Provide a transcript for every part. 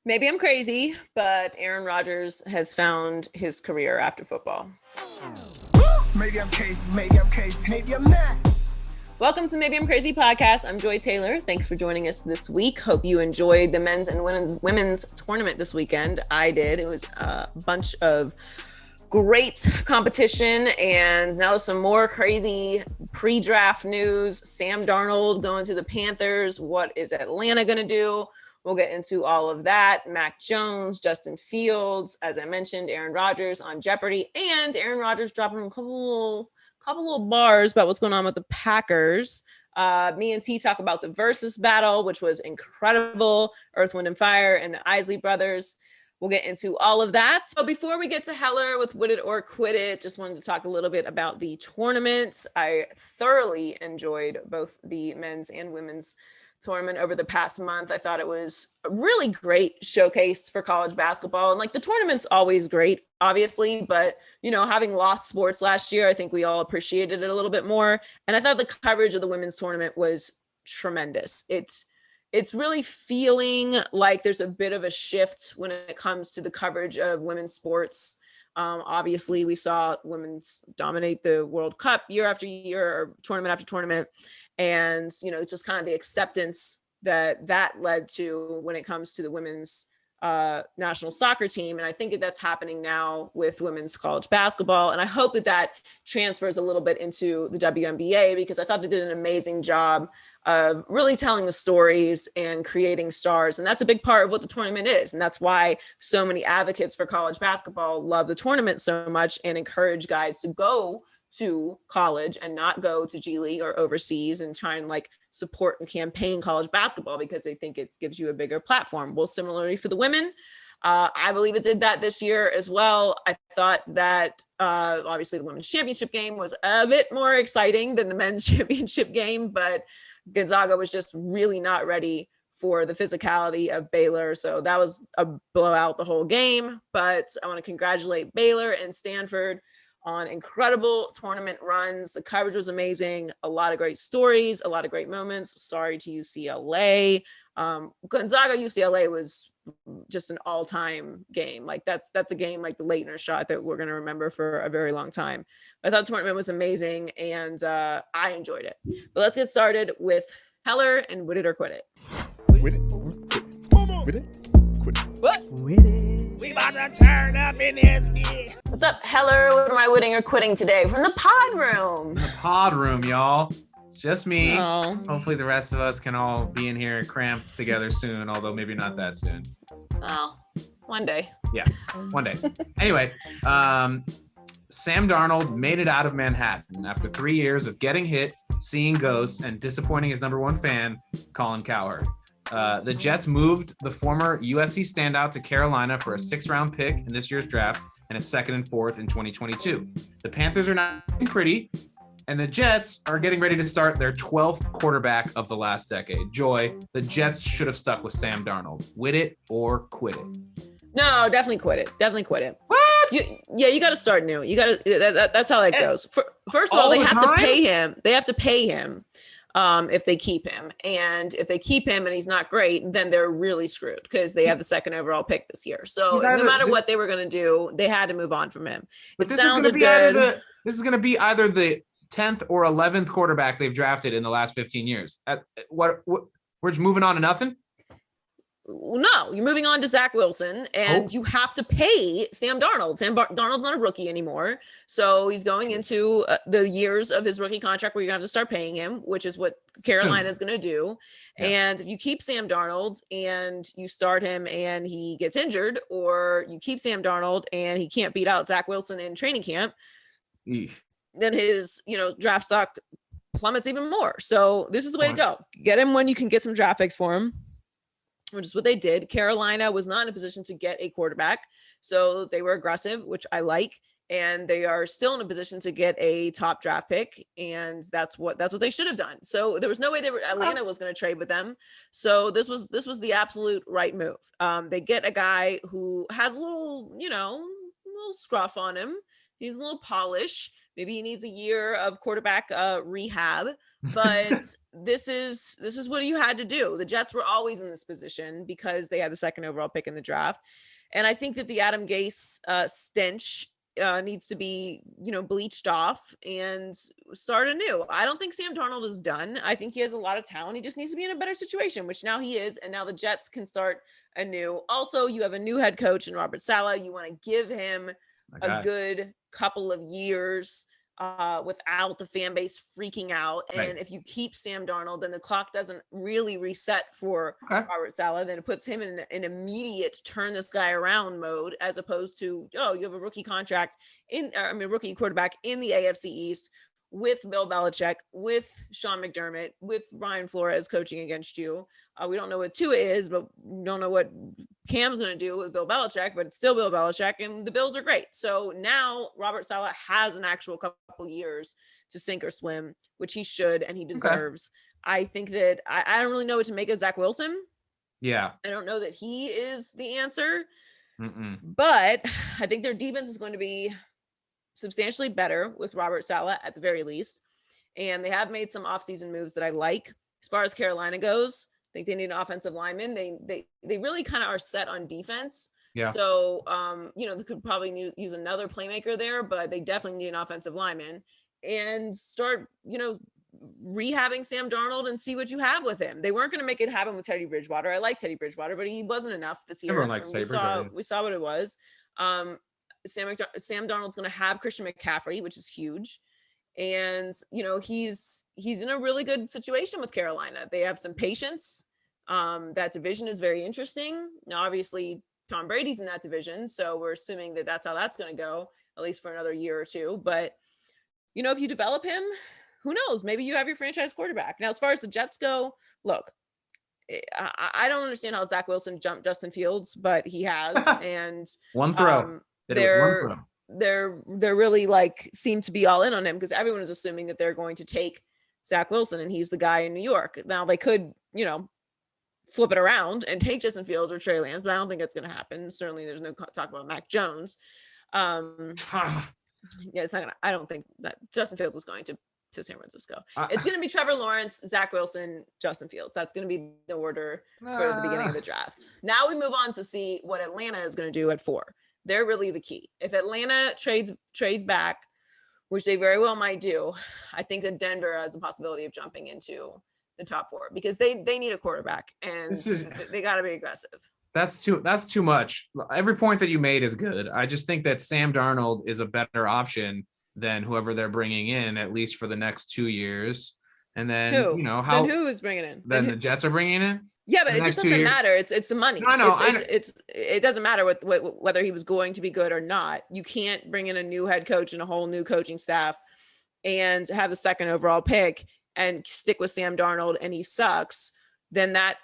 Maybe I'm crazy, but Aaron Rodgers has found his career after football. Maybe I'm crazy, maybe I'm not. Welcome to Maybe I'm Crazy podcast. I'm Joy Taylor. Thanks for joining us this week. Hope you enjoyed the men's and women's tournament this weekend. I did. It was a bunch of great competition, and now some more crazy pre-draft news. Sam Darnold going to the Panthers. What is Atlanta going to do? We'll get into all of that. Mac Jones, Justin Fields, as I mentioned, Aaron Rodgers on Jeopardy, and Aaron Rodgers dropping a couple little bars about what's going on with the Packers. Me and T talk about the VERZUZ battle, which was incredible. Earth, Wind, and Fire and the Isley Brothers. We'll get into all of that. So before we get to Heller with Wit It or Quit It, just wanted to talk a little bit about the tournaments. I thoroughly enjoyed both the men's and women's tournament over the past month. I thought it was a really great showcase for college basketball. And like the tournament's always great, obviously, but having lost sports last year, I think we all appreciated it a little bit more. And I thought the coverage of the women's tournament was tremendous. It's really feeling like there's a bit of a shift when it comes to the coverage of women's sports. Obviously, we saw women's dominate the World Cup year after year, or tournament after tournament. And, just kind of the acceptance that led to when it comes to the women's national soccer team. And I think that's happening now with women's college basketball. And I hope that transfers a little bit into the WNBA, because I thought they did an amazing job of really telling the stories and creating stars. And that's a big part of what the tournament is. And that's why so many advocates for college basketball love the tournament so much and encourage guys to go to college and not go to G League or overseas and try and support and campaign college basketball, because they think it gives you a bigger platform. Well, similarly for the women, I believe it did that this year as well. I thought that obviously the women's championship game was a bit more exciting than the men's championship game, but Gonzaga was just really not ready for the physicality of Baylor. So that was a blowout the whole game. But I want to congratulate Baylor and Stanford on incredible tournament runs. The coverage was amazing. A lot of great stories, a lot of great moments. Sorry to UCLA. Gonzaga UCLA was just an all-time game. That's a game like the Leitner shot that we're going to remember for a very long time. I thought the tournament was amazing, and I enjoyed it. But let's get started with Heller and Wit It or Quit It. With it or quit it. With it, quit it. What? With it. We about to turn up in this bitch. What's up, Heller? What am I witting or quitting today from the pod room? The pod room, y'all. It's just me. Oh. Hopefully the rest of us can all be in here cramped together soon, although maybe not that soon. Oh, one day. Yeah, one day. Anyway, Sam Darnold made it out of Manhattan after 3 years of getting hit, seeing ghosts, and disappointing his number one fan, Colin Cowherd. The Jets moved the former USC standout to Carolina for a 6th-round pick in this year's draft and a 2nd and 4th in 2022. The Panthers are not pretty, and the Jets are getting ready to start their 12th quarterback of the last decade. Joy, the Jets should have stuck with Sam Darnold. Wit it or quit it? No, definitely quit it. Definitely quit it. What? You got to start new. You got to. That's how it goes. First of all, they have to pay him. They have to pay him if they keep him. And if they keep him and he's not great, then they're really screwed because they have the 2nd overall pick this year. So no matter what they were going to do, they had to move on from him. But this sounded good. This is going to be either the 10th or 11th quarterback they've drafted in the last 15 years. We're just moving on to nothing? No, you're moving on to Zach Wilson, and you have to pay Sam Darnold. Sam Darnold's not a rookie anymore, so he's going into the years of his rookie contract where you're going to have to start paying him, which is what Carolina is going to do. Yeah. And if you keep Sam Darnold and you start him and he gets injured, or you keep Sam Darnold and he can't beat out Zach Wilson in training camp, then his draft stock plummets even more. So this is the way to go. Get him when you can get some draft picks for him, which is what they did. Carolina was not in a position to get a quarterback, so they were aggressive, which I like, and they are still in a position to get a top draft pick, and that's what they should have done. So there was no way Atlanta was going to trade with them. So this was the absolute right move. They get a guy who has a little scruff on him. He's a little polish. Maybe he needs a year of quarterback rehab, but this is what you had to do. The Jets were always in this position because they had the second overall pick in the draft. And I think that the Adam Gase stench needs to be, bleached off and start anew. I don't think Sam Darnold is done. I think he has a lot of talent. He just needs to be in a better situation, which now he is. And now the Jets can start anew. Also, you have a new head coach in Robert Saleh. You want to give him a good couple of years without the fan base freaking out. And if you keep Sam Darnold, then the clock doesn't really reset for Robert Saleh. Then it puts him in an immediate turn this guy around mode, as opposed to, you have a rookie rookie quarterback in the AFC East with Bill Belichick, with Sean McDermott, with Brian Flores coaching against you. We don't know what Tua is, but we don't know what Cam's going to do with Bill Belichick, but it's still Bill Belichick, and the Bills are great. So now Robert Saleh has an actual couple years to sink or swim, which he should and he deserves. I think that I don't really know what to make of Zach Wilson. Yeah. I don't know that he is the answer, but I think their defense is going to be substantially better with Robert Saleh at the very least. And they have made some offseason moves that I like. As far as Carolina goes, I think they need an offensive lineman. They really kind of are set on defense. Yeah. So, they could probably use another playmaker there, but they definitely need an offensive lineman and start, rehabbing Sam Darnold and see what you have with him. They weren't going to make it happen with Teddy Bridgewater. I like Teddy Bridgewater, but he wasn't enough this year. We saw what it was. Sam Darnold's going to have Christian McCaffrey, which is huge. And, he's in a really good situation with Carolina. They have some patience. That division is very interesting. Now, obviously, Tom Brady's in that division, so we're assuming that that's how that's going to go, at least for another year or two. But, if you develop him, who knows? Maybe you have your franchise quarterback. Now, as far as the Jets go, look, I don't understand how Zach Wilson jumped Justin Fields, but he has. And one throw. They're really seem to be all in on him because everyone is assuming that they're going to take Zach Wilson and he's the guy in New York. Now they could, flip it around and take Justin Fields or Trey Lance, but I don't think that's going to happen. Certainly there's no talk about Mac Jones. It's not gonna, I don't think that Justin Fields is going to San Francisco. It's going to be Trevor Lawrence, Zach Wilson, Justin Fields. That's going to be the order for the beginning of the draft. Now we move on to see what Atlanta is going to do at 4. They're really the key. If Atlanta trades back, which they very well might do, I think that Denver has the possibility of jumping into the top 4 because they need a quarterback and they got to be aggressive. That's too much. Every point that you made is good. I just think that Sam Darnold is a better option than whoever they're bringing in, at least for the next 2 years. And then, who is bringing in? Then the Jets are bringing in? Yeah, but it just doesn't matter. It's the money. I know. It doesn't matter whether he was going to be good or not. You can't bring in a new head coach and a whole new coaching staff and have the second overall pick and stick with Sam Darnold and he sucks. Then that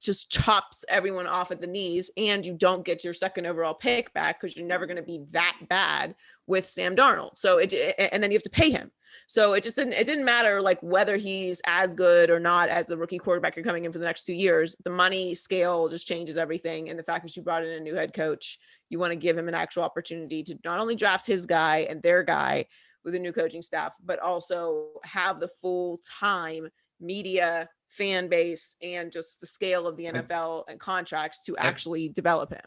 just chops everyone off at the knees and you don't get your second overall pick back because you're never going to be that bad with Sam Darnold. So and then you have to pay him. So it didn't matter whether he's as good or not as the rookie quarterback you're coming in for the next 2 years. The money scale just changes everything. And the fact that you brought in a new head coach, you want to give him an actual opportunity to not only draft his guy and their guy with a new coaching staff, but also have the full-time media fan base and just the scale of the NFL and contracts to actually develop him.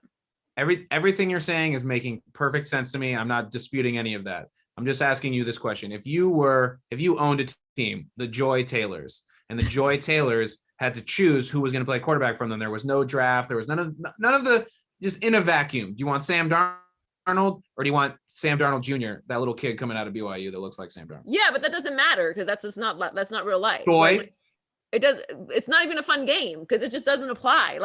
Everything you're saying is making perfect sense to me. I'm not disputing any of that. I'm just asking you this question. If you owned a team, the Joy Taylors, and the Joy Taylors had to choose who was going to play quarterback from them, there was no draft. There was none of the, just in a vacuum. Do you want Sam Darnold or do you want Sam Darnold Jr., that little kid coming out of BYU that looks like Sam Darnold? Yeah, but that doesn't matter because that's not real life. Joy. It's not even a fun game because it just doesn't apply.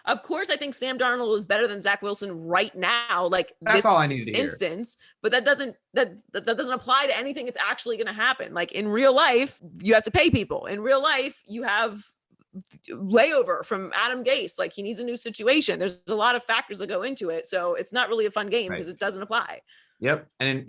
Of course, I think Sam Darnold is better than Zach Wilson right now. That's all I need to instance, but that doesn't apply to anything that's actually going to happen. In real life, you have to pay people. In real life, you have layover from Adam Gase. He needs a new situation. There's a lot of factors that go into it. So it's not really a fun game because it doesn't apply. Yep. I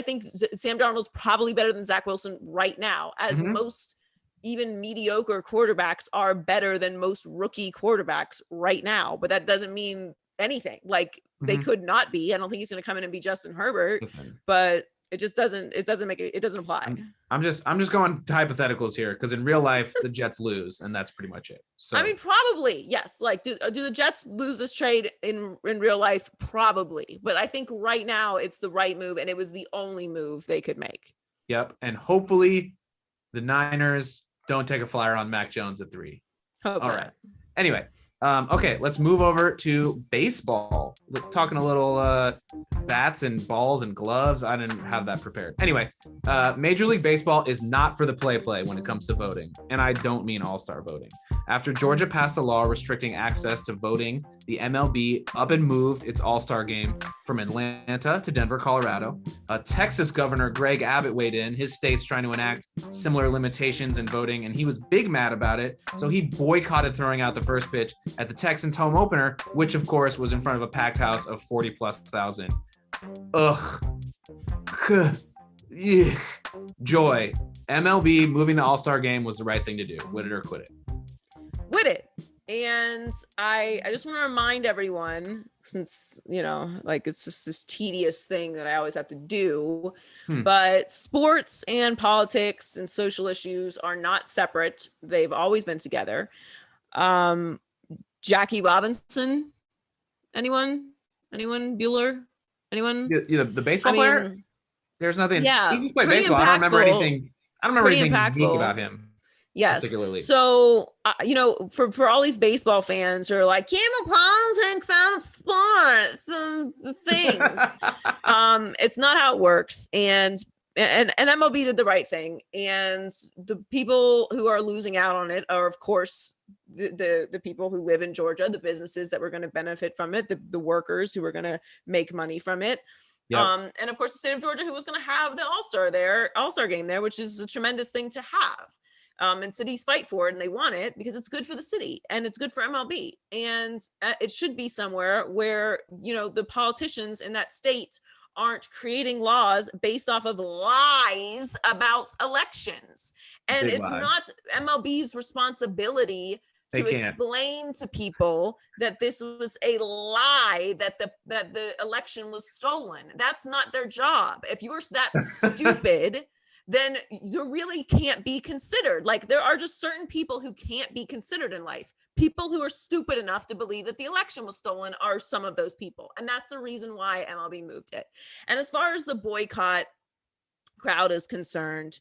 think Sam Darnold's probably better than Zach Wilson right now, as most even mediocre quarterbacks are better than most rookie quarterbacks right now. But that doesn't mean anything. Like they could not be. I don't think he's going to come in and be Justin Herbert, but it just doesn't apply. I'm just going to hypotheticals here because in real life the Jets lose and that's pretty much it. So I mean, probably yes. Like, do the Jets lose this trade in real life? Probably, but I think right now it's the right move, and it was the only move they could make. Yep, and hopefully the Niners don't take a flyer on Mac Jones at 3. Hopefully. All right. Anyway, okay, let's move over to baseball. We're talking a little bats and balls and gloves. I didn't have that prepared. Anyway, Major League Baseball is not for the play when it comes to voting, and I don't mean all-star voting. After Georgia passed a law restricting access to voting, the MLB up and moved its all-star game from Atlanta to Denver, Colorado. Texas Governor Greg Abbott weighed in. His state's trying to enact similar limitations in voting, and he was big mad about it, so he boycotted throwing out the first pitch at the Texans home opener, which of course was in front of a packed house of 40,000+. Ugh. Joy. MLB moving the all-star game was the right thing to do. Win it or quit it. Win it. And I just want to remind everyone, since, like it's just this tedious thing that I always have to do, but sports and politics and social issues are not separate. They've always been together. Jackie Robinson, anyone? Bueller? Anyone? The baseball player? There's nothing. Yeah, he just played baseball. I don't remember anything. Unique about him. Yes. Particularly. So, for all these baseball fans who are like, cable politics out of sports and things, it's not how it works. And MLB did the right thing. And the people who are losing out on it are, of course, the people who live in Georgia, the businesses that were going to benefit from it, the workers who were going to make money from it. Yep. And of course, the state of Georgia, who was going to have the all-star game there, which is a tremendous thing to have. And cities fight for it and they want it because it's good for the city and it's good for MLB. And it should be somewhere where, the politicians in that state aren't creating laws based off of lies about elections. And it's not MLB's responsibility to explain to people that this was a lie, that the election was stolen. That's not their job. If you're that stupid, then you really can't be considered. Like, there are just certain people who can't be considered in life. People who are stupid enough to believe that the election was stolen are some of those people. And that's the reason why MLB moved it. And as far as the boycott crowd is concerned,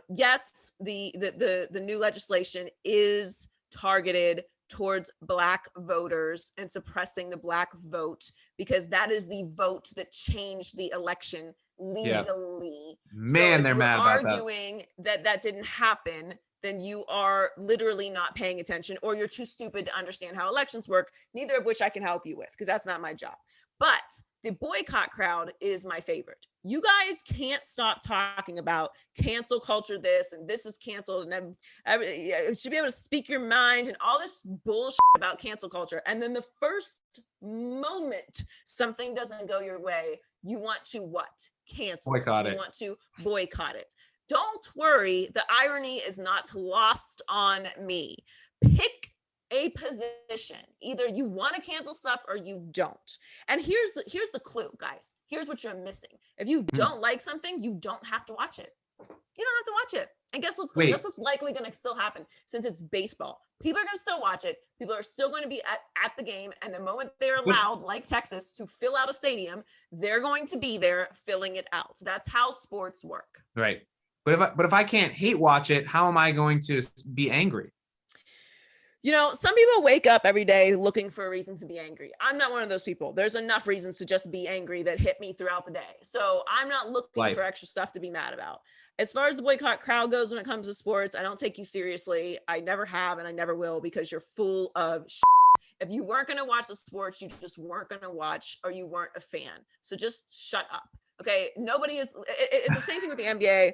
yes, the new legislation is targeted towards Black voters and suppressing the Black vote, because that is the vote that changed the election legally. Man, so they're mad about that. Arguing that didn't happen, then you are literally not paying attention, or you're too stupid to understand how elections work, neither of which I can help you with, because that's not my job. But the boycott crowd is my favorite. You guys can't stop talking about cancel culture this, and this is canceled, and you should be able to speak your mind and all this bullshit about cancel culture. And then the first moment something doesn't go your way, you want to what? Cancel boycott it. You want to boycott it. Don't worry, the irony is not lost on me. Pick a position. Either you want to cancel stuff or you don't. And here's the clue, guys. Here's what you're missing. If you don't like something, you don't have to watch it. You don't have to watch it. And guess what's likely going to still happen, since it's baseball. People are going to still watch it. People are still going to be at the game. And the moment they're allowed, like Texas, to fill out a stadium, they're going to be there filling it out. That's how sports work. Right. But if I can't hate watch it, how am I going to be angry? Some people wake up every day looking for a reason to be angry. I'm not one of those people. There's enough reasons to just be angry that hit me throughout the day. So I'm not looking for extra stuff to be mad about. As far as the boycott crowd goes when it comes to sports, I don't take you seriously. I never have, and I never will, because you're full of shit. If you weren't going to watch the sports, you just weren't going to watch, or you weren't a fan. So just shut up. Okay. Nobody is. It's the same thing with the NBA.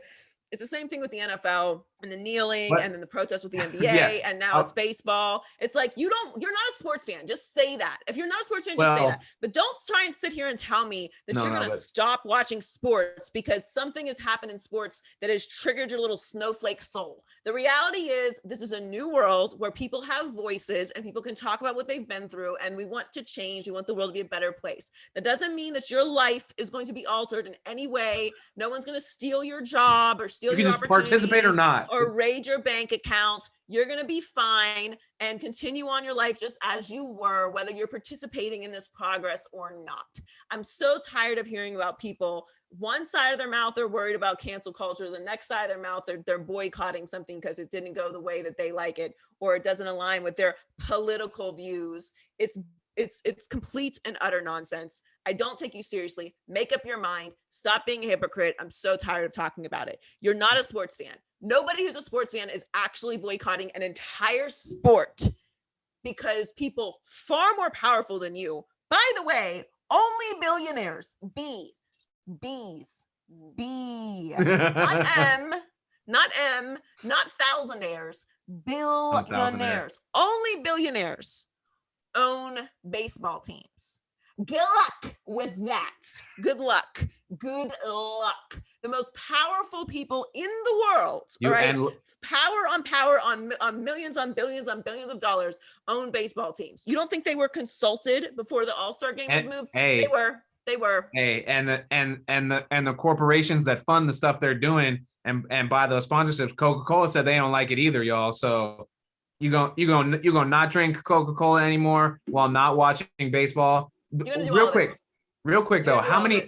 It's the same thing with the NFL and the kneeling What? and then the protests with the NBA Yeah. and now it's baseball. It's like you're not a sports fan. Just say that. If you're not a sports fan, just say Well, that. But don't try and sit here and tell me that No, you're no, going to but- stop watching sports because something has happened in sports that has triggered your little snowflake soul. The reality is this is a new world where people have voices and people can talk about what they've been through, and we want to change. We want the world to be a better place. That doesn't mean that your life is going to be altered in any way. No one's going to steal your job or steal You can your just opportunities participate or not. or raid your bank account. You're going to be fine and continue on your life just as you were, whether you're participating in this progress or not. I'm so tired of hearing about people, one side of their mouth, they're worried about cancel culture. The next side of their mouth, they're boycotting something because it didn't go the way that they like it, or it doesn't align with their political views. It's complete and utter nonsense. I don't take you seriously. Make up your mind. Stop being a hypocrite. I'm so tired of talking about it. You're not a sports fan. Nobody who's a sports fan is actually boycotting an entire sport because people far more powerful than you, by the way, only billionaires, B, not M, not thousandaires, billionaires, only billionaires own baseball teams. Good luck with that. Good luck. Good luck. The most powerful people in the world, all right? Power on millions, on billions of dollars own baseball teams. You don't think they were consulted before the All-Star game was moved? Hey, They were. Hey, and the corporations that fund the stuff they're doing and buy those sponsorships, Coca-Cola said they don't like it either, y'all. So you gonna not drink Coca-Cola anymore while not watching baseball. Real quick though, how many?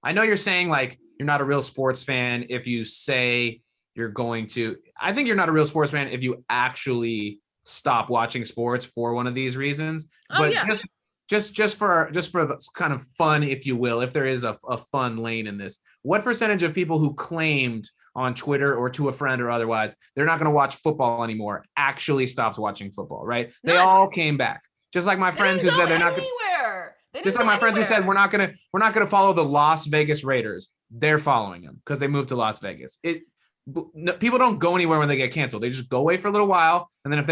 I know you're saying like you're not a real sports fan if you say you're going to. I think you're not a real sports fan if you actually stop watching sports for one of these reasons. Just for the kind of fun, if you will, if there is a fun lane in this, what percentage of people who claimed on Twitter or to a friend or otherwise they're not going to watch football anymore actually stopped watching football? Right? They all came back. Just like my friends who said they're not anywhere. Just like my friends who said we're not gonna follow the Las Vegas Raiders. They're following them because they moved to Las Vegas. People don't go anywhere when they get canceled. They just go away for a little while, and then if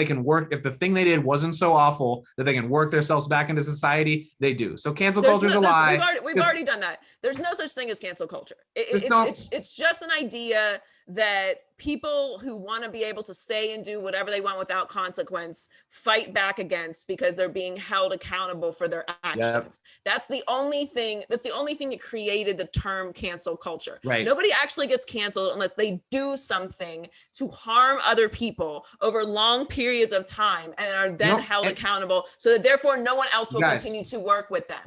the thing they did wasn't so awful that they can work themselves back into society, they do. So cancel culture is a lie. We've already done that. There's no such thing as cancel culture. It's just an idea that people who want to be able to say and do whatever they want without consequence fight back against because they're being held accountable for their actions. Yep. That's the only thing that created the term cancel culture. Right. Nobody actually gets canceled unless they do something to harm other people over long periods of time and are then held accountable, so that therefore no one else will continue to work with them.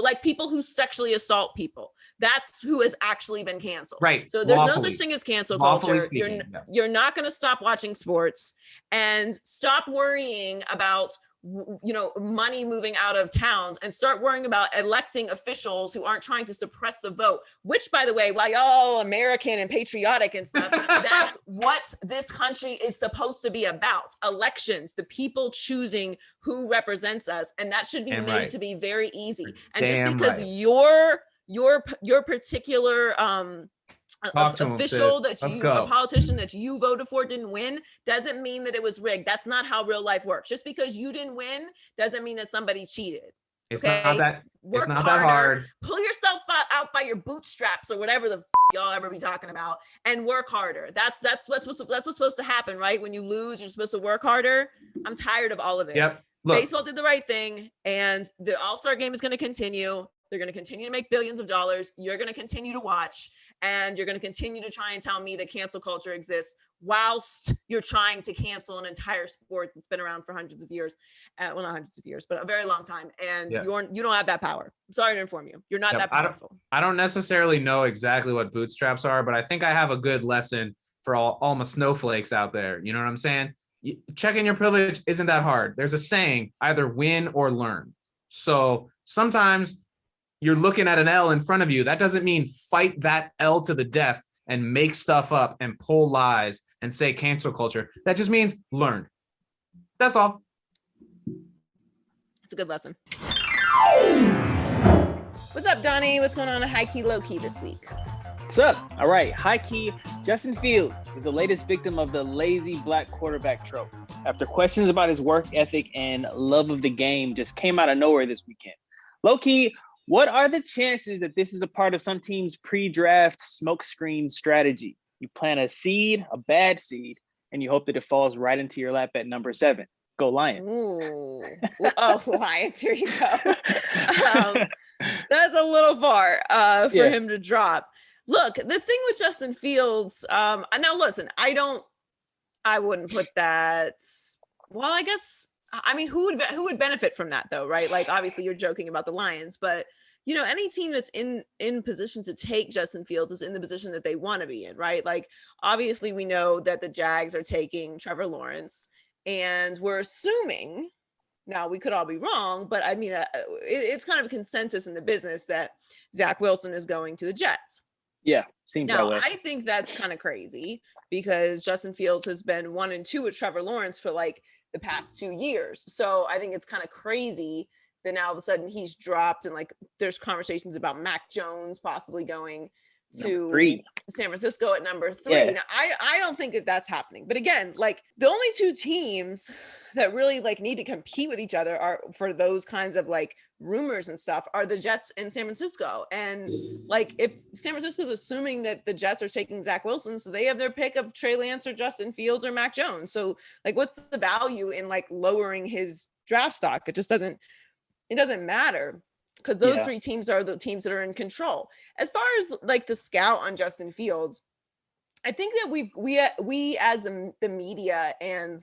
Like people who sexually assault people. That's who has actually been canceled. Right. So there's no such thing as cancel culture. You're not going to stop watching sports and stop worrying about money moving out of towns and start worrying about electing officials who aren't trying to suppress the vote, which, by the way, while y'all American and patriotic and stuff, that's what this country is supposed to be about. Elections, the people choosing who represents us. And that should be made to be very easy. And just because your particular official a politician that you voted for didn't win doesn't mean that it was rigged. That's not how real life works. Just because you didn't win doesn't mean that somebody cheated. It's not that hard. Pull yourself out by your bootstraps or whatever the y'all ever be talking about, and work harder. That's what's supposed to happen, right? When you lose, you're supposed to work harder. I'm tired of all of it. Yep. Baseball did the right thing, and the All-Star game is going to continue. They're going to continue to make billions of dollars. You're going to continue to watch, and you're going to continue to try and tell me that cancel culture exists whilst you're trying to cancel an entire sport that's been around for hundreds of years. Well, not hundreds of years, but a very long time. And you don't have that power. I'm sorry to inform you. You're not that powerful. I don't necessarily know exactly what bootstraps are, but I think I have a good lesson for all my snowflakes out there. You know what I'm saying? Checking your privilege isn't that hard. There's a saying, either win or learn. So sometimes you're looking at an L in front of you. That doesn't mean fight that L to the death and make stuff up and pull lies and say cancel culture. That just means learn. That's all. It's a good lesson. What's up, Donnie? What's going on at high key, low key this week? What's up? All right, high key, Justin Fields is the latest victim of the lazy black quarterback trope. After questions about his work ethic and love of the game just came out of nowhere this weekend. Low key, what are the chances that this is a part of some team's pre-draft smokescreen strategy? You plant a seed, a bad seed, and you hope that it falls right into your lap at number 7. Go Lions. Ooh. Oh, Lions. Here you go. That's a little far for him to drop. Look, the thing with Justin Fields, now listen, I wouldn't put that. Well, I guess, I mean, who would benefit from that though, right? Like, obviously you're joking about the Lions, but you know, any team that's in position to take Justin Fields is in the position that they want to be in, right? Like, obviously we know that the Jags are taking Trevor Lawrence, and we're assuming, now we could all be wrong, but I mean, it's kind of a consensus in the business that Zach Wilson is going to the Jets. Yeah, seems that way. I think that's kind of crazy because Justin Fields has been 1 and 2 with Trevor Lawrence for like the past 2 years. So I think it's kind of crazy that now all of a sudden he's dropped, and like there's conversations about Mac Jones possibly going to San Francisco at number 3. Yeah. Now, I don't think that that's happening. But again, like the only 2 teams that really like need to compete with each other are for those kinds of like rumors and stuff are the Jets and San Francisco. And like if San Francisco's assuming that the Jets are taking Zach Wilson, so they have their pick of Trey Lance or Justin Fields or Mac Jones. So like what's the value in like lowering his draft stock? It doesn't matter. Because those 3 teams are the teams that are in control. As far as like the scout on Justin Fields, I think that we as the media and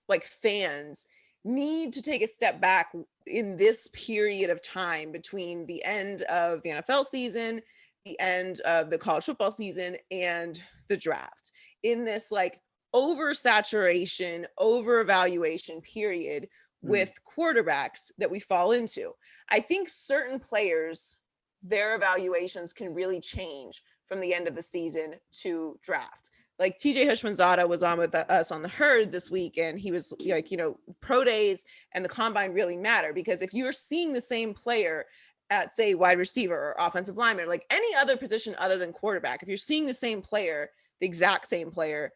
like fans need to take a step back in this period of time between the end of the NFL season, the end of the college football season, and the draft. In this like oversaturation, overevaluation period with quarterbacks that we fall into. I think certain players, their evaluations can really change from the end of the season to draft. Like TJ Houshmandzadeh was on with us on the Herd this week, and he was like, you know, pro days and the combine really matter, because if you're seeing the same player at say wide receiver or offensive lineman, or like any other position other than quarterback, if you're seeing the same player, the exact same player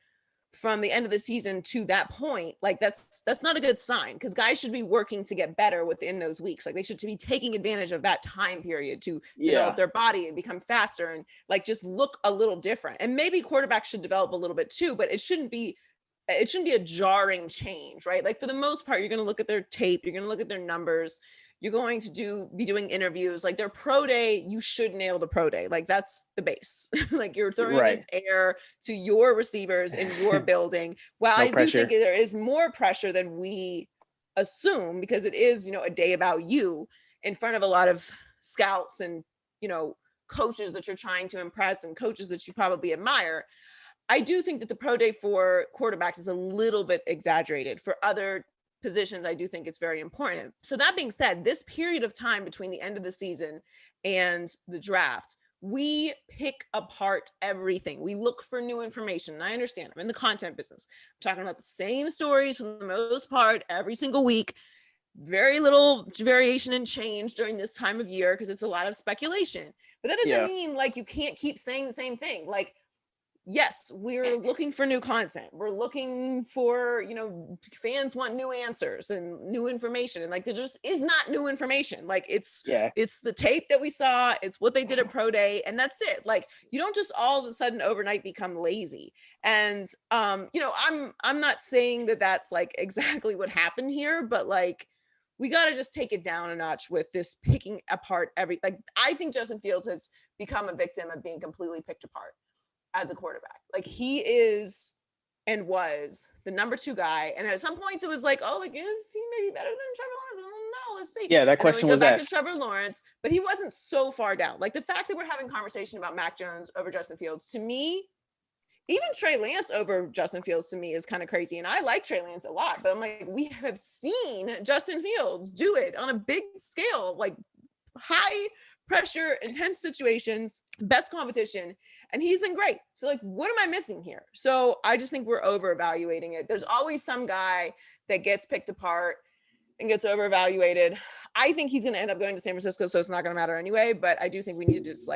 from the end of the season to that point, like that's not a good sign, because guys should be working to get better within those weeks. Like they should be taking advantage of that time period to develop their body and become faster and like just look a little different. And maybe quarterbacks should develop a little bit too, but it shouldn't be a jarring change, right? Like for the most part, you're going to look at their tape, you're going to look at their numbers, you're going to be doing interviews. Like their pro day, you should nail the pro day. Like that's the base. Like you're throwing against air to your receivers in your building. Well, I do think there is more pressure than we assume, because it is, you know, a day about you in front of a lot of scouts and, you know, coaches that you're trying to impress and coaches that you probably admire. I do think that the pro day for quarterbacks is a little bit exaggerated. For other positions, I do think it's very important. So that being said, this period of time between the end of the season and the draft, we pick apart everything. We look for new information. And I understand, I'm in the content business. I'm talking about the same stories for the most part every single week. Very little variation and change during this time of year because it's a lot of speculation. But that doesn't mean like you can't keep saying the same thing. Like, yes, we're looking for new content. We're looking for, you know, fans want new answers and new information. And like, there just is not new information. Like it's the tape that we saw. It's what they did at pro day. And that's it. Like, you don't just all of a sudden overnight become lazy. And, you know, I'm not saying that that's like exactly what happened here, but like, we got to just take it down a notch with this picking apart like, I think Justin Fields has become a victim of being completely picked apart as a quarterback. Like he is and was the number 2 guy. And at some points it was like, oh, like, is he maybe better than Trevor Lawrence? I don't know. Let's see. Yeah, that question was back asked. to Trevor Lawrence, but he wasn't so far down. Like the fact that we're having conversation about Mac Jones over Justin Fields, to me, even Trey Lance over Justin Fields to me is kind of crazy. And I like Trey Lance a lot, but I'm like, we have seen Justin Fields do it on a big scale, like high pressure, intense situations, best competition, and he's been great. So like, what am I missing here? So I just think we're over evaluating it. There's always some guy that gets picked apart and gets over evaluated. I think he's going to end up going to San Francisco, so it's not going to matter anyway, but I do think we need to just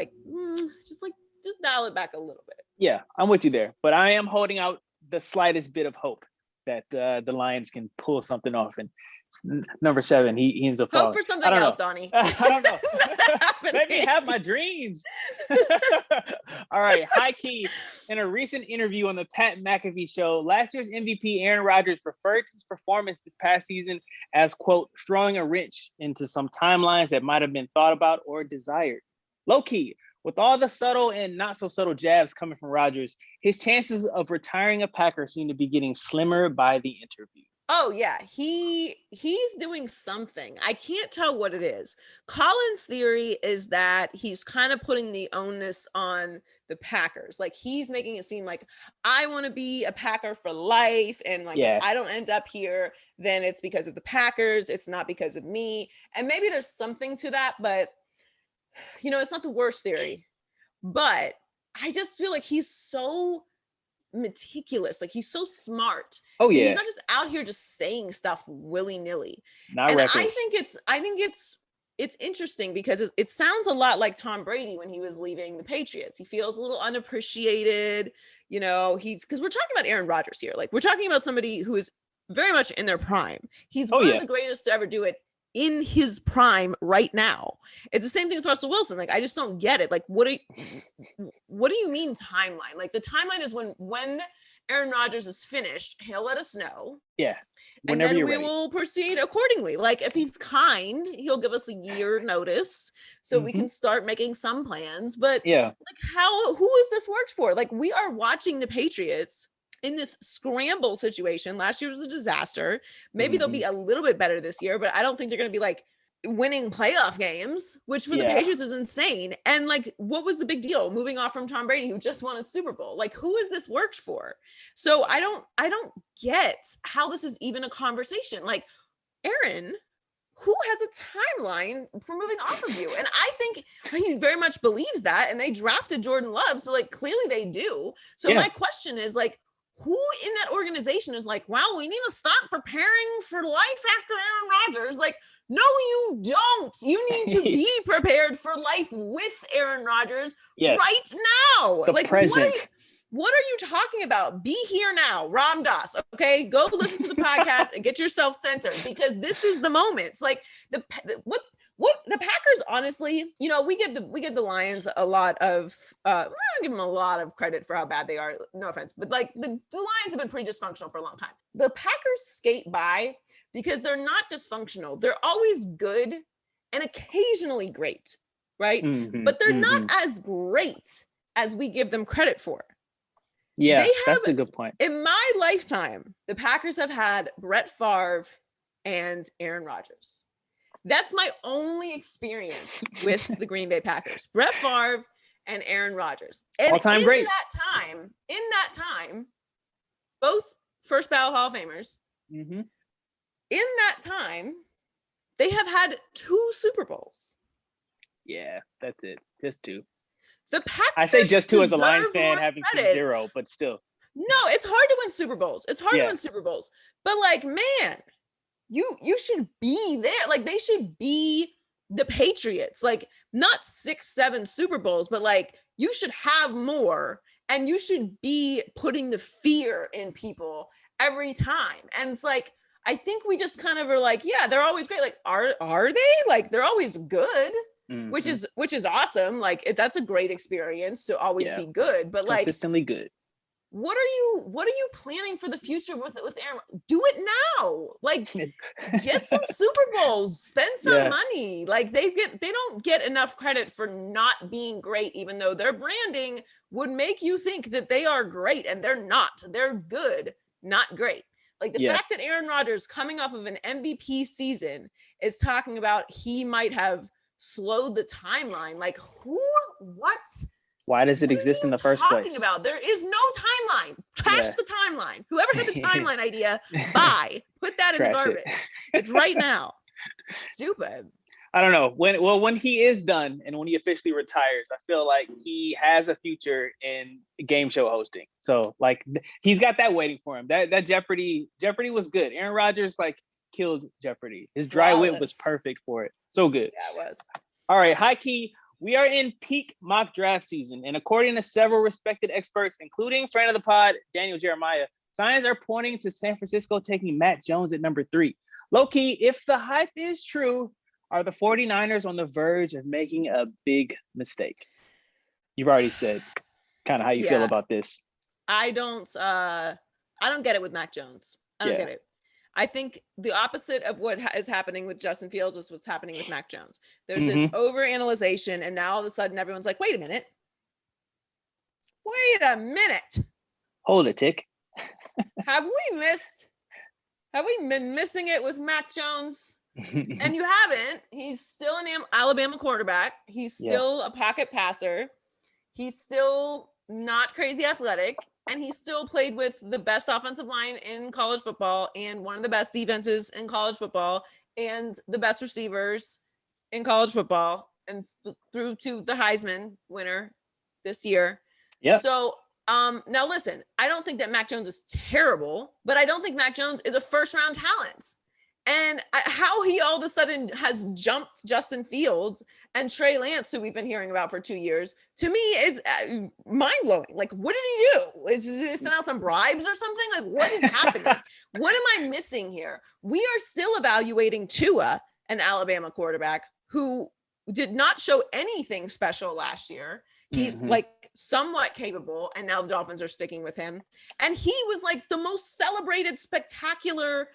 just dial it back a little bit. Yeah, I'm with you there. But I am holding out the slightest bit of hope that the Lions can pull something off. And number 7, he ends up falling. Hope for something else, Donnie. I don't know. Let me happening. have my dreams. All right, high key. In a recent interview on the Pat McAfee show, last year's MVP Aaron Rodgers referred to his performance this past season as, quote, throwing a wrench into some timelines that might have been thought about or desired. Low key, with all the subtle and not so subtle jabs coming from Rodgers, his chances of retiring a Packer seem to be getting slimmer by the interview. Oh yeah, he's doing something. I can't tell what it is. Colin's theory is that he's kind of putting the onus on the Packers. Like he's making it seem like I want to be a Packer for life, and like if I don't end up here, then it's because of the Packers. It's not because of me. And maybe there's something to that, but you know, it's not the worst theory. But I just feel like he's so meticulous, like he's so smart. Oh yeah, he's not just out here just saying stuff willy-nilly. Not and reckless. I think it's interesting because it sounds a lot like Tom Brady when he was leaving the Patriots. He feels a little unappreciated, you know. Because we're talking about Aaron Rodgers here, like we're talking about somebody who is very much in their prime. He's one of the greatest to ever do it in his prime right now. It's the same thing with Russell Wilson. Like, I just don't get it. Like, what do you mean timeline? Like the timeline is when Aaron Rodgers is finished, he'll let us know. Yeah. And then we will proceed accordingly. Like if he's kind, he'll give us a year notice so we can start making some plans. But like who is this worked for? Like we are watching the Patriots in this scramble situation. Last year was a disaster. Maybe they'll be a little bit better this year, but I don't think they're going to be like winning playoff games, which for the Patriots is insane. And like, what was the big deal moving off from Tom Brady, who just won a Super Bowl? Like, who is this worked for? So I don't get how this is even a conversation. Like, Aaron, who has a timeline for moving off of you? And I think he very much believes that, and they drafted Jordan Love, so like clearly they do. So my question is like, who in that organization is like, wow, we need to start preparing for life after Aaron Rodgers? Like, no, you don't. You need to be prepared for life with Aaron Rodgers right now. The like, present. What are you talking about? Be here now, Ram Dass. Okay, go listen to the podcast and get yourself centered, because this is the moment. It's like what the Packers, honestly, you know, we give the Lions a lot of I don't give them a lot of credit for how bad they are. No offense, but like the Lions have been pretty dysfunctional for a long time. The Packers skate by because they're not dysfunctional. They're always good and occasionally great, right? But they're not as great as we give them credit for. Yeah, that's a good point. In my lifetime, the Packers have had Brett Favre and Aaron Rodgers. That's my only experience with the Green Bay Packers. Brett Favre and Aaron Rodgers. And all-time great. In that time, both first ballot Hall of Famers. In that time, they have had 2 Super Bowls. Yeah, that's it. Just 2. The Packers, I say just 2 as a Lions fan, more having credit. 0, but still. No, it's hard to win Super Bowls. It's hard to win Super Bowls. But like, man, you should be there. Like, they should be the Patriots. Like, not 6-7 Super Bowls, but like, you should have more, and you should be putting the fear in people every time. And it's like, I think we just kind of are like, yeah, they're always great. Like, are they? Like, they're always good. Which is awesome. Like, that's a great experience to always be good, but like consistently good. What are you planning for the future with Aaron? Do it now. Like, get some Super Bowls, spend some money. Like, they don't get enough credit for not being great, even though their branding would make you think that they are great, and they're not. They're good, not great. Like, the fact that Aaron Rodgers, coming off of an MVP season, is talking about he might have slowed the timeline. Like, what? Why does it exist in the first place? About? There is no timeline. Trash the timeline. Whoever had the timeline idea, bye. Put that in the garbage. It's right now. Stupid. I don't know. When he is done and when he officially retires, I feel like he has a future in game show hosting. So like, he's got that waiting for him. That Jeopardy was good. Aaron Rodgers like killed Jeopardy. His dry wit was perfect for it. So good. Yeah, it was. All right, high key. We are in peak mock draft season, and according to several respected experts, including friend of the pod, Daniel Jeremiah, signs are pointing to San Francisco taking Mac Jones at number 3. Low-key, if the hype is true, are the 49ers on the verge of making a big mistake? You've already said kind of how you feel about this. I don't get it with Mac Jones. I don't get it. I think the opposite of what is happening with Justin Fields is what's happening with Mac Jones. There's this overanalyzation, and now all of a sudden everyone's like, wait a minute. Hold it, Tick. Have we been missing it with Mac Jones? And you haven't. He's still an Alabama quarterback. He's still a pocket passer. He's still not crazy athletic. And he still played with the best offensive line in college football and one of the best defenses in college football and the best receivers in college football and through to the Heisman winner this year. Yeah. So now listen, I don't think that Mac Jones is terrible, but I don't think Mac Jones is a first round talent. And how he all of a sudden has jumped Justin Fields and Trey Lance, who we've been hearing about for 2 years, to me is mind-blowing. Like, what did he do? Is he send out some bribes or something? Like, what is happening? What am I missing here? We are still evaluating Tua, an Alabama quarterback, who did not show anything special last year. He's like somewhat capable, and now the Dolphins are sticking with him. And he was like the most celebrated, spectacular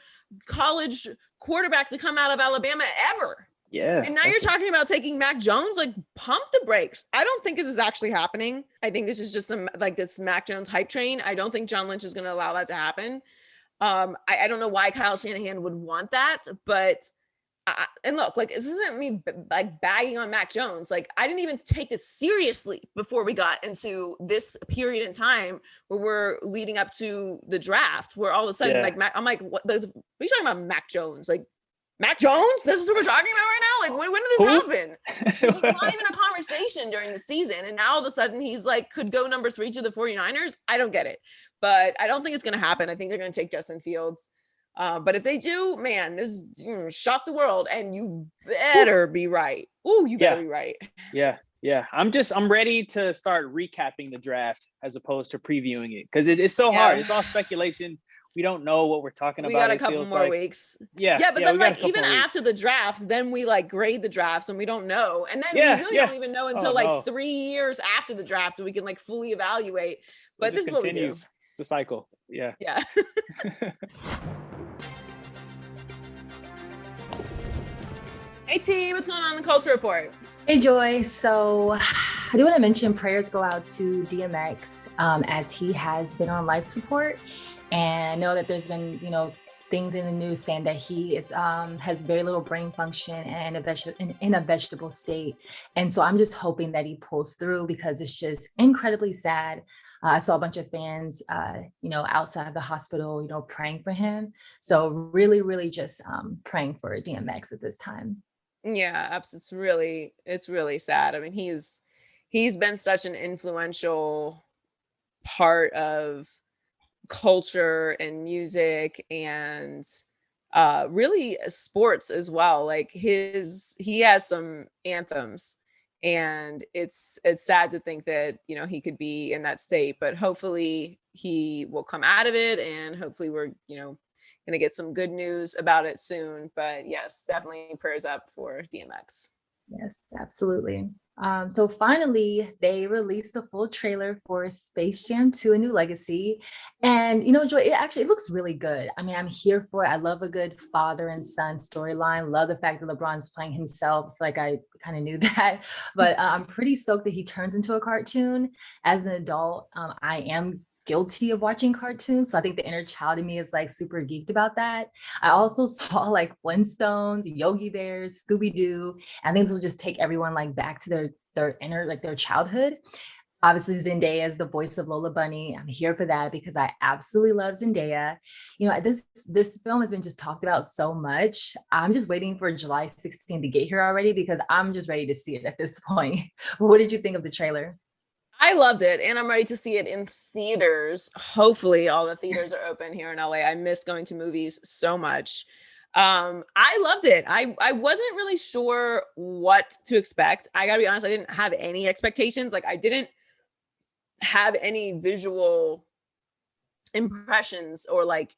college quarterback to come out of Alabama ever. Yeah. And now you're talking about taking Mac Jones. Like, pump the brakes. I don't think this is actually happening. I think this is just some like this Mac Jones hype train. I don't think John Lynch is going to allow that to happen. I don't know why Kyle Shanahan would want that, but and look, like, this isn't me like bagging on Mac Jones. Like, I didn't even take this seriously before we got into this period in time where we're leading up to the draft, where all of a sudden, like, I'm like, what are you talking about, Mac Jones? Like, Mac Jones? This is what we're talking about right now? Like, when did this happen? It was not even a conversation during the season. And now all of a sudden he's like, could go number 3 to the 49ers. I don't get it, but I don't think it's going to happen. I think they're going to take Justin Fields. But if they do, man, this shock the world, and you better be right. Ooh, you better be right. Yeah. I'm ready to start recapping the draft as opposed to previewing it, because it's so hard. It's all speculation. We don't know what we're talking about. We got a couple more weeks. Yeah. But then like even after the draft, then we like grade the drafts and we don't know. And then we really don't even know until 3 years after the draft, so we can like fully evaluate. But this is what we do. It's a cycle. Yeah. Hey T, what's going on in the Culture Report? Hey Joy, so I do want to mention prayers go out to DMX as he has been on life support, and I know that there's been, things in the news saying that he is has very little brain function and in a vegetable state. And so I'm just hoping that he pulls through, because it's just incredibly sad. I saw a bunch of fans, outside the hospital, praying for him. So really, really just praying for DMX at this time. Yeah, absolutely. It's really sad. I mean, he's been such an influential part of culture and music and really sports as well. Like he has some anthems, and it's sad to think that, he could be in that state, but hopefully he will come out of it, and hopefully we're, going to get some good news about it soon. But yes, definitely prayers up for DMX. Yes, absolutely. So finally, they released the full trailer for Space Jam 2: A New Legacy. And, Joy, it looks really good. I mean, I'm here for it. I love a good father and son storyline. Love the fact that LeBron's playing himself. I feel like I kind of knew that. But I'm pretty stoked that he turns into a cartoon. As an adult, I am guilty of watching cartoons, so I think the inner child in me is like super geeked about that. I also saw like Flintstones, Yogi Bears, Scooby-Doo, and things will just take everyone like back to their inner, like their childhood. Obviously Zendaya is the voice of Lola Bunny. I'm here for that because I absolutely love Zendaya. This film has been just talked about so much. I'm just waiting for July 16th to get here already, because I'm just ready to see it at this point. What did you think of the trailer? I loved it, and I'm ready to see it in theaters. Hopefully all the theaters are open here in LA. I miss going to movies so much. I loved it. I wasn't really sure what to expect. I gotta be honest, I didn't have any expectations. Like I didn't have any visual impressions or like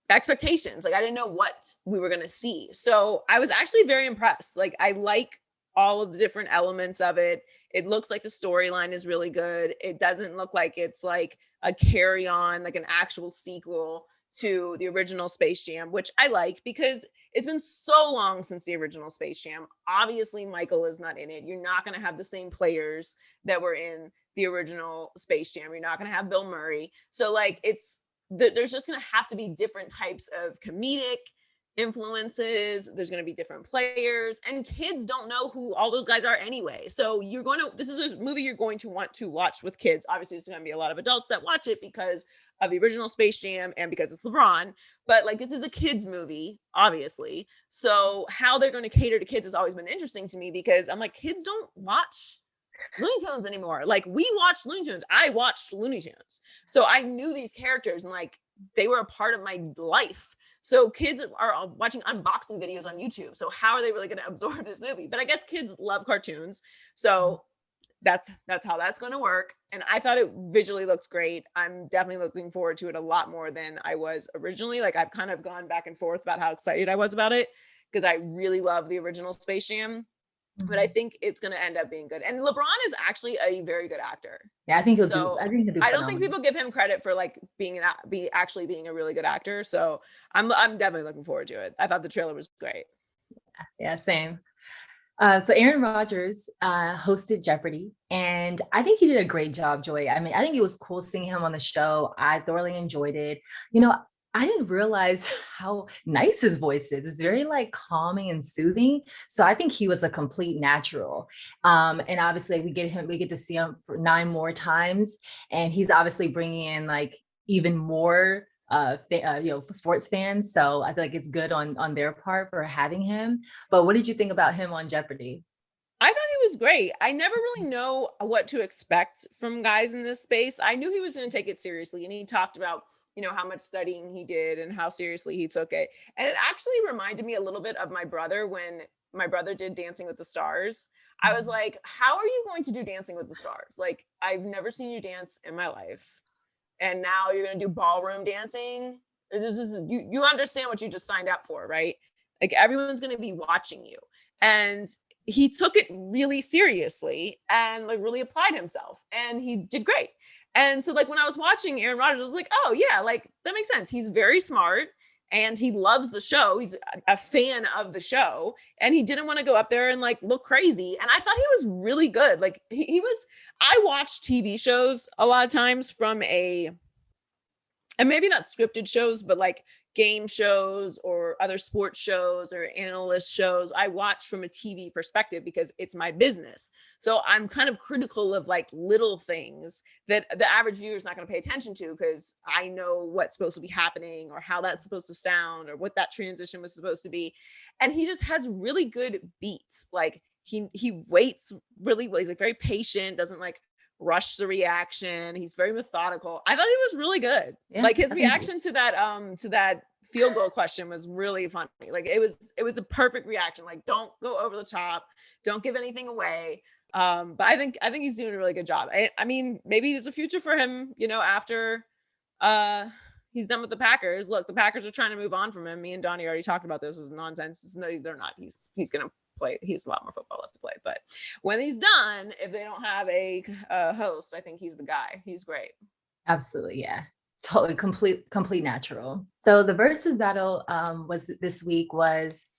expectations. Like I didn't know what we were going to see. So I was actually very impressed. Like I like all of the different elements of it. It looks like the storyline is really good. It doesn't look like it's like a carry on, like an actual sequel to the original Space Jam, which I like because it's been so long since the original Space Jam. Obviously, Michael is not in it. You're not going to have the same players that were in the original Space Jam. You're not going to have Bill Murray. So like there's just going to have to be different types of comedic influences. There's going to be different players, and kids don't know who all those guys are anyway. So this is a movie you're going to want to watch with kids. Obviously, there's going to be a lot of adults that watch it because of the original Space Jam and because it's LeBron, but like this is a kids movie, obviously. So how they're going to cater to kids has always been interesting to me because I'm like, kids don't watch Looney Tunes anymore. Like we watched Looney Tunes. I watched Looney Tunes. So I knew these characters and like they were a part of my life. So kids are watching unboxing videos on YouTube. So how are they really going to absorb this movie? But I guess kids love cartoons. So that's how that's going to work. And I thought it visually looks great. I'm definitely looking forward to it a lot more than I was originally. Like I've kind of gone back and forth about how excited I was about it because I really love the original Space Jam. But I think it's going to end up being good. And LeBron is actually a very good actor. Yeah, I think he'll So do. I think he'll do. I don't think people give him credit for like actually being a really good actor. So I'm definitely looking forward to it. I thought the trailer was great. Yeah, same. So Aaron Rodgers hosted Jeopardy, and I think he did a great job, Joy. I mean, I think it was cool seeing him on the show. I thoroughly enjoyed it. You know, I didn't realize how nice his voice is. It's very like calming and soothing. So I think he was a complete natural. And obviously we get to see him for 9 more times, and he's obviously bringing in like even more sports fans. So I feel like it's good on their part for having him. But what did you think about him on Jeopardy? I thought he was great. I never really know what to expect from guys in this space. I knew he was going to take it seriously, and he talked about how much studying he did and how seriously he took it. And it actually reminded me a little bit of my brother when my brother did Dancing with the Stars. I was like, how are you going to do Dancing with the Stars? Like, I've never seen you dance in my life. And now you're going to do ballroom dancing. This is, you understand what you just signed up for, right? Like everyone's going to be watching you. And he took it really seriously and like really applied himself, and he did great. And so like when I was watching Aaron Rodgers, I was like, oh yeah, like that makes sense. He's very smart and he loves the show. He's a fan of the show, and he didn't want to go up there and like look crazy. And I thought he was really good. Like he was, I watch TV shows a lot of times from and maybe not scripted shows, but like game shows or other sports shows or analyst shows. I watch from a TV perspective because it's my business. So I'm kind of critical of like little things that the average viewer is not going to pay attention to because I know what's supposed to be happening or how that's supposed to sound or what that transition was supposed to be. And he just has really good beats. Like he waits really well. He's like very patient, doesn't like rush the reaction. He's very methodical. I thought he was really good. Yeah, like his reaction to that field goal question was really funny. Like it was a perfect reaction. Like don't go over the top, don't give anything away. But I think he's doing a really good job. I mean, maybe there's a future for him, after he's done with the Packers. Look, the Packers are trying to move on from him. Me and Donnie already talked about this. Is nonsense. No, they're not. He's gonna play. He's a lot more football left to play. But when he's done, if they don't have a host, I think he's the guy. He's great. Absolutely, yeah. Totally complete natural. So the versus battle this week was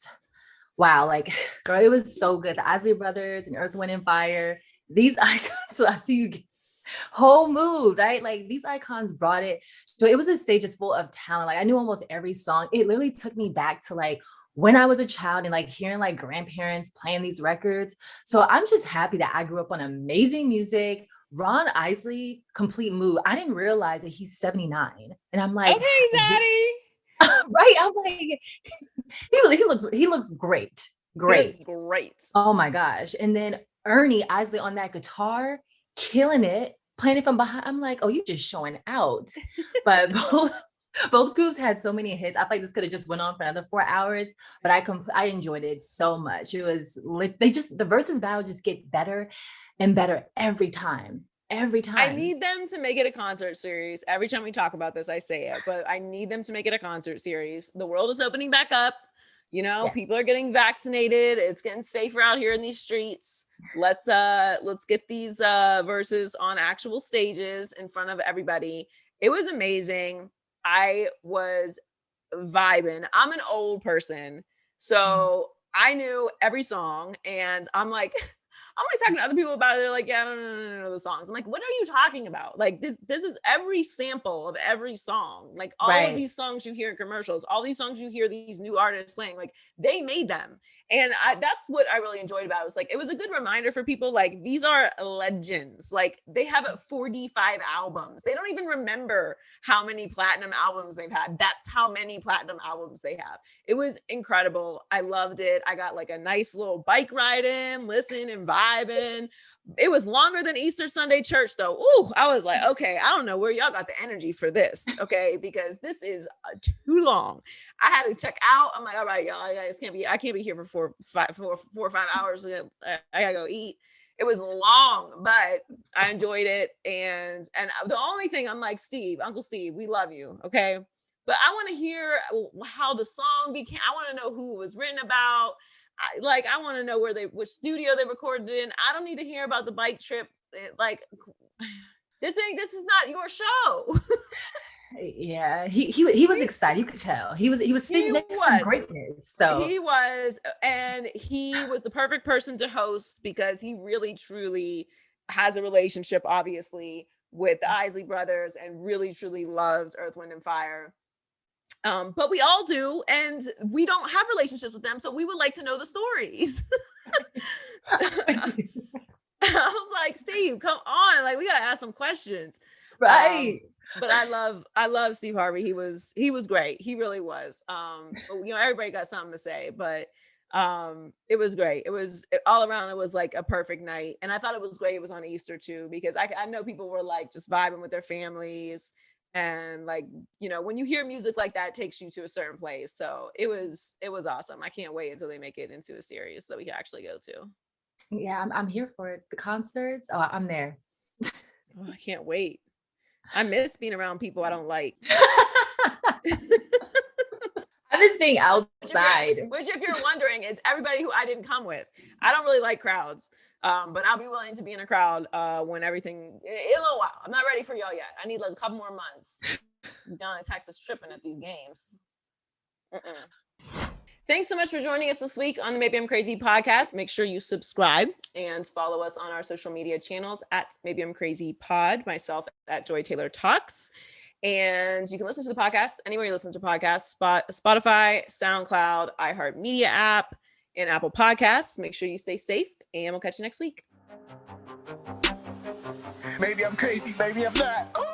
wow, like girl, it was so good. The Isley Brothers and Earth, Wind and Fire, these icons. So I see you whole mood, right? Like these icons brought it. So it was a stage just full of talent. Like I knew almost every song. It literally took me back to like when I was a child and like hearing like grandparents playing these records. So I'm just happy that I grew up on amazing music. Ron Isley, complete mood. I didn't realize that he's 79. And I'm like, okay, Zaddy. Right? I'm like, he looks great. Great. He looks great. Oh my gosh. And then Ernie Isley on that guitar, killing it, playing it from behind. I'm like, oh, you just showing out. But Both groups had so many hits. I feel like this could have just went on for another 4 hours, but I enjoyed it so much. It was lit. The versus battle just get better and better every time. Every time. I need them to make it a concert series. Every time we talk about this, I say it, but I need them to make it a concert series. The world is opening back up. You know, people are getting vaccinated. It's getting safer out here in these streets. Let's get these verses on actual stages in front of everybody. It was amazing. I was vibing. I'm an old person, so I knew every song, and I'm like talking to other people about it. They're like, yeah, I don't know the songs. I'm like, what are you talking about? Like this is every sample of every song. Like all of these songs you hear in commercials, all these songs you hear these new artists playing, like they made them. And that's what I really enjoyed about it. It was like, it was a good reminder for people, like these are legends. Like they have 45 albums. They don't even remember how many platinum albums they've had. That's how many platinum albums they have. It was incredible. I loved it. I got like a nice little bike ride in, listening and vibing. It was longer than Easter Sunday church though. Ooh, I was like, okay, I don't know where y'all got the energy for this. Okay. Because this is too long. I had to check out. I'm like, all right, y'all, I can't be here for four or 5 hours. I gotta go eat. It was long, but I enjoyed it. And the only thing I'm like, Uncle Steve, we love you. Okay. But I want to hear how the song became. I want to know who it was written about. I want to know which studio they recorded it in. I don't need to hear about the bike trip. Like this is not your show. Yeah, he was excited. You could tell he was sitting next to greatness. So he was, and he was the perfect person to host because he really truly has a relationship, obviously, with the Isley brothers, and really truly loves Earth, Wind, and Fire. But we all do, and we don't have relationships with them, so we would like to know the stories. I was like, Steve, come on, like we gotta ask some questions, right? But I love Steve Harvey. He was great. He really was. But, everybody got something to say, but it was great. It was all around. It was like a perfect night, and I thought it was great. It was on Easter too, because I know people were like just vibing with their families. And like, when you hear music like that, it takes you to a certain place. So it was awesome. I can't wait until they make it into a series that we can actually go to. Yeah, I'm here for it. The concerts. Oh, I'm there. Oh, I can't wait. I miss being around people I don't like. I miss being outside. Which if you're wondering, is everybody who I didn't come with. I don't really like crowds. But I'll be willing to be in a crowd when everything in a little while. I'm not ready for y'all yet. I need like a couple more months. I'm down in Texas tripping at these games. Thanks so much for joining us this week on the Maybe I'm Crazy podcast. Make sure you subscribe and follow us on our social media channels at Maybe I'm Crazy Pod, myself at Joy Taylor Talks. And you can listen to the podcast anywhere you listen to podcasts, Spotify, SoundCloud, iHeartMedia app, and Apple Podcasts. Make sure you stay safe, and we'll catch you next week. Maybe I'm crazy, maybe I'm not. Ooh.